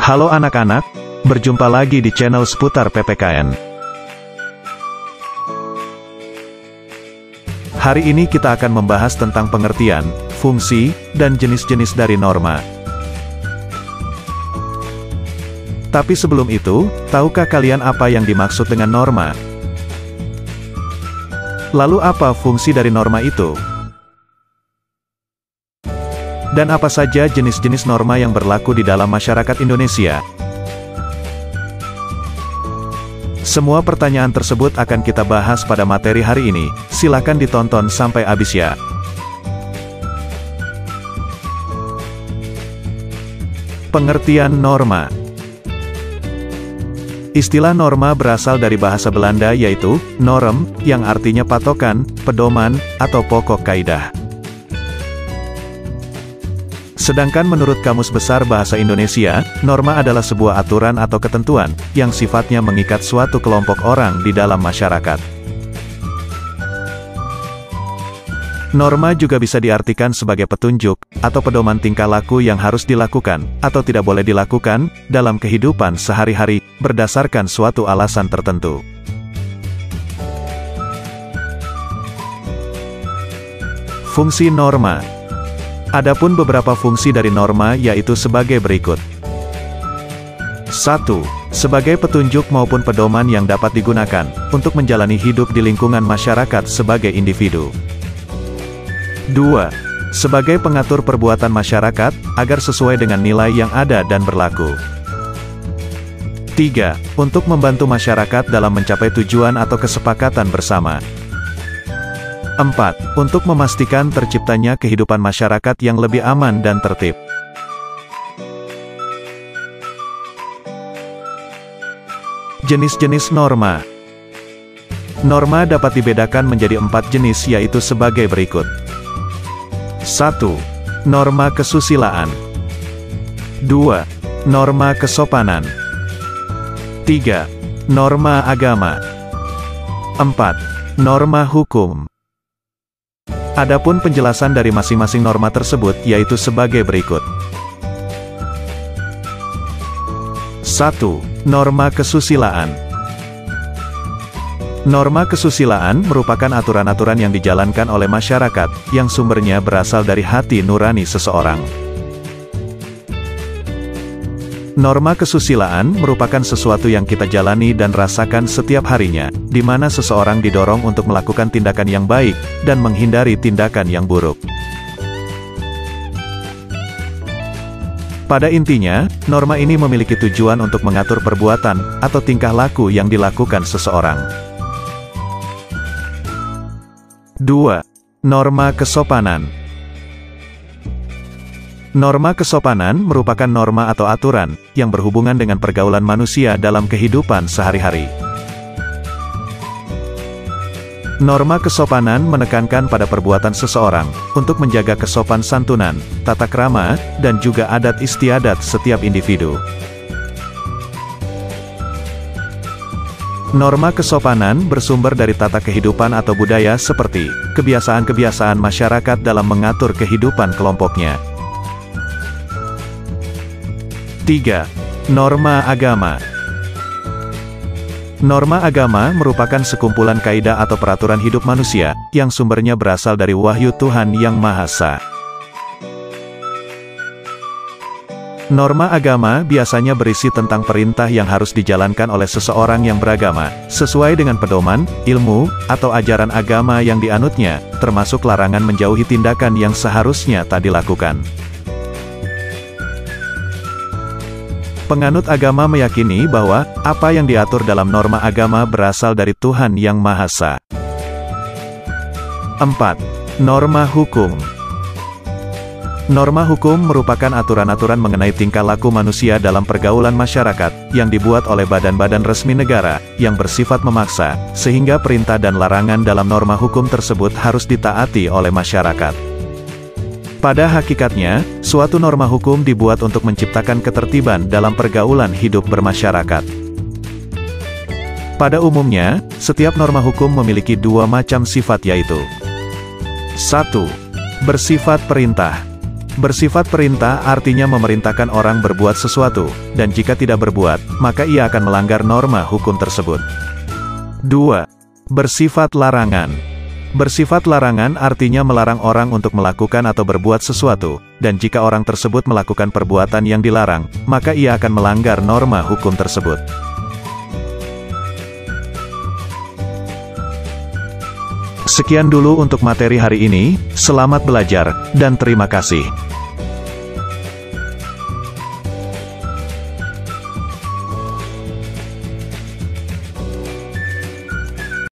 Halo anak-anak, berjumpa lagi di channel seputar PPKN. Hari ini kita akan membahas tentang pengertian, fungsi, dan jenis-jenis dari norma. Tapi sebelum itu, tahukah kalian apa yang dimaksud dengan norma? Lalu apa fungsi dari norma itu? Dan apa saja jenis-jenis norma yang berlaku di dalam masyarakat Indonesia? Semua pertanyaan tersebut akan kita bahas pada materi hari ini. Silakan ditonton sampai habis ya. Pengertian norma. Istilah norma berasal dari bahasa Belanda yaitu norm, yang artinya patokan, pedoman, atau pokok kaidah. Sedangkan menurut Kamus Besar Bahasa Indonesia, norma adalah sebuah aturan atau ketentuan, yang sifatnya mengikat suatu kelompok orang di dalam masyarakat. Norma juga bisa diartikan sebagai petunjuk, atau pedoman tingkah laku yang harus dilakukan, atau tidak boleh dilakukan, dalam kehidupan sehari-hari, berdasarkan suatu alasan tertentu. Fungsi norma. Adapun beberapa fungsi dari norma yaitu sebagai berikut. 1. Sebagai petunjuk maupun pedoman yang dapat digunakan untuk menjalani hidup di lingkungan masyarakat sebagai individu. 2. Sebagai pengatur perbuatan masyarakat agar sesuai dengan nilai yang ada dan berlaku. 3. Untuk membantu masyarakat dalam mencapai tujuan atau kesepakatan bersama. 4. Untuk memastikan terciptanya kehidupan masyarakat yang lebih aman dan tertib. Jenis-jenis norma. Norma dapat dibedakan menjadi 4 jenis yaitu sebagai berikut. 1. Norma kesusilaan. 2. Norma kesopanan. 3. Norma agama. 4. Norma hukum. Adapun penjelasan dari masing-masing norma tersebut yaitu sebagai berikut. 1. Norma kesusilaan. Norma kesusilaan merupakan aturan-aturan yang dijalankan oleh masyarakat, yang sumbernya berasal dari hati nurani seseorang. Norma kesusilaan merupakan sesuatu yang kita jalani dan rasakan setiap harinya, di mana seseorang didorong untuk melakukan tindakan yang baik, dan menghindari tindakan yang buruk. Pada intinya, norma ini memiliki tujuan untuk mengatur perbuatan, atau tingkah laku yang dilakukan seseorang. 2. Norma kesopanan. Norma kesopanan merupakan norma atau aturan, yang berhubungan dengan pergaulan manusia dalam kehidupan sehari-hari. Norma kesopanan menekankan pada perbuatan seseorang, untuk menjaga kesopan santunan, tata krama, dan juga adat istiadat setiap individu. Norma kesopanan bersumber dari tata kehidupan atau budaya seperti, kebiasaan-kebiasaan masyarakat dalam mengatur kehidupan kelompoknya. 3. Norma agama. Norma agama merupakan sekumpulan kaidah atau peraturan hidup manusia, yang sumbernya berasal dari wahyu Tuhan Yang Maha Esa. Norma agama biasanya berisi tentang perintah yang harus dijalankan oleh seseorang yang beragama, sesuai dengan pedoman, ilmu, atau ajaran agama yang dianutnya, termasuk larangan menjauhi tindakan yang seharusnya tak dilakukan. Penganut agama meyakini bahwa, apa yang diatur dalam norma agama berasal dari Tuhan Yang Maha Esa. 4. Norma hukum. Norma hukum merupakan aturan-aturan mengenai tingkah laku manusia dalam pergaulan masyarakat, yang dibuat oleh badan-badan resmi negara, yang bersifat memaksa, sehingga perintah dan larangan dalam norma hukum tersebut harus ditaati oleh masyarakat. Pada hakikatnya, suatu norma hukum dibuat untuk menciptakan ketertiban dalam pergaulan hidup bermasyarakat. Pada umumnya, setiap norma hukum memiliki dua macam sifat yaitu 1. Bersifat perintah. Bersifat perintah artinya memerintahkan orang berbuat sesuatu, dan jika tidak berbuat, maka ia akan melanggar norma hukum tersebut. 2. Bersifat larangan. Bersifat larangan artinya melarang orang untuk melakukan atau berbuat sesuatu, dan jika orang tersebut melakukan perbuatan yang dilarang, maka ia akan melanggar norma hukum tersebut. Sekian dulu untuk materi hari ini, selamat belajar, dan terima kasih.